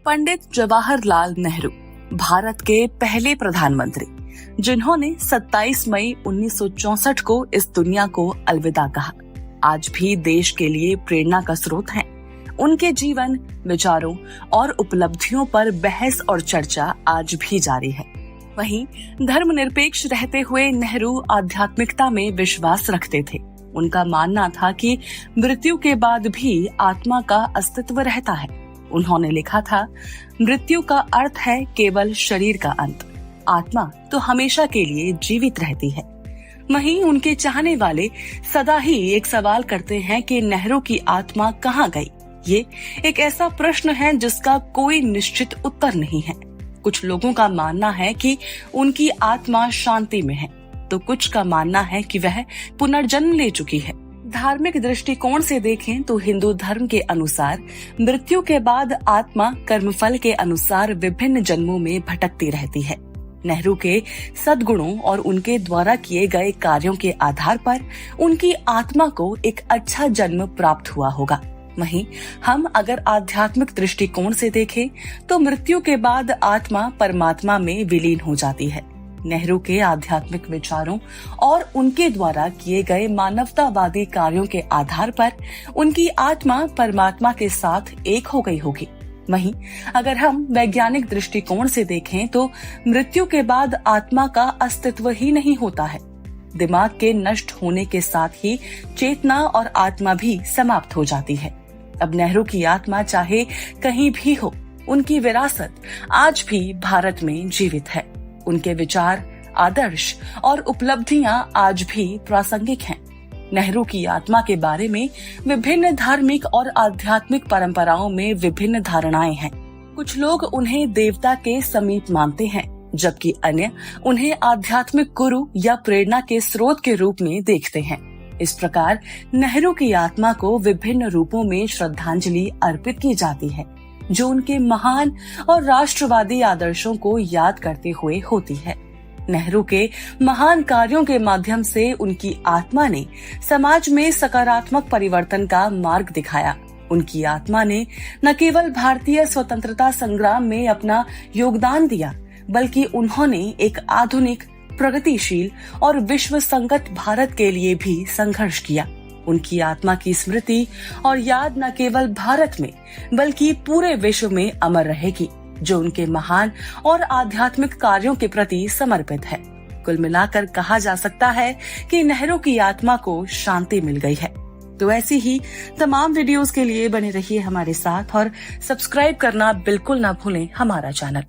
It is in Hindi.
पंडित जवाहरलाल नेहरू भारत के पहले प्रधानमंत्री, जिन्होंने 27 मई 1964 को इस दुनिया को अलविदा कहा, आज भी देश के लिए प्रेरणा का स्रोत हैं। उनके जीवन, विचारों और उपलब्धियों पर बहस और चर्चा आज भी जारी है। वहीं धर्मनिरपेक्ष रहते हुए नेहरू आध्यात्मिकता में विश्वास रखते थे। उनका मानना था कि मृत्यु के बाद भी आत्मा का अस्तित्व रहता है। उन्होंने लिखा था, मृत्यु का अर्थ है केवल शरीर का अंत, आत्मा तो हमेशा के लिए जीवित रहती है। वहीं उनके चाहने वाले सदा ही एक सवाल करते हैं कि नेहरू की आत्मा कहाँ गई। ये एक ऐसा प्रश्न है जिसका कोई निश्चित उत्तर नहीं है। कुछ लोगों का मानना है कि उनकी आत्मा शांति में है, तो कुछ का मानना है कि वह पुनर्जन्म ले चुकी है। धार्मिक दृष्टिकोण से देखें तो हिंदू धर्म के अनुसार मृत्यु के बाद आत्मा कर्मफल के अनुसार विभिन्न जन्मों में भटकती रहती है। नेहरू के सद्गुणों और उनके द्वारा किए गए कार्यों के आधार पर उनकी आत्मा को एक अच्छा जन्म प्राप्त हुआ होगा। वहीं हम अगर आध्यात्मिक दृष्टिकोण से देखें तो मृत्यु के बाद आत्मा परमात्मा में विलीन हो जाती है। नेहरू के आध्यात्मिक विचारों और उनके द्वारा किए गए मानवतावादी कार्यों के आधार पर उनकी आत्मा परमात्मा के साथ एक हो गई होगी। वहीं अगर हम वैज्ञानिक दृष्टिकोण से देखें तो मृत्यु के बाद आत्मा का अस्तित्व ही नहीं होता है। दिमाग के नष्ट होने के साथ ही चेतना और आत्मा भी समाप्त हो जाती है। अब नेहरू की आत्मा चाहे कहीं भी हो, उनकी विरासत आज भी भारत में जीवित है। उनके विचार, आदर्श और उपलब्धियां आज भी प्रासंगिक हैं। नेहरू की आत्मा के बारे में विभिन्न धार्मिक और आध्यात्मिक परंपराओं में विभिन्न धारणाएं हैं। कुछ लोग उन्हें देवता के समीप मानते हैं, जबकि अन्य उन्हें आध्यात्मिक गुरु या प्रेरणा के स्रोत के रूप में देखते हैं। इस प्रकार नेहरू की आत्मा को विभिन्न रूपों में श्रद्धांजलि अर्पित की जाती है, जो उनके महान और राष्ट्रवादी आदर्शों को याद करते हुए होती है। नेहरू के महान कार्यों के माध्यम से उनकी आत्मा ने समाज में सकारात्मक परिवर्तन का मार्ग दिखाया। उनकी आत्मा ने न केवल भारतीय स्वतंत्रता संग्राम में अपना योगदान दिया, बल्कि उन्होंने एक आधुनिक, प्रगतिशील और विश्व संगत भारत के लिए भी संघर्ष किया। उनकी आत्मा की स्मृति और याद न केवल भारत में बल्कि पूरे विश्व में अमर रहेगी, जो उनके महान और आध्यात्मिक कार्यों के प्रति समर्पित है। कुल मिलाकर कहा जा सकता है कि नेहरू की आत्मा को शांति मिल गई है। तो ऐसी ही तमाम वीडियोस के लिए बने रहिए हमारे साथ और सब्सक्राइब करना बिल्कुल ना भूलें हमारा चैनल।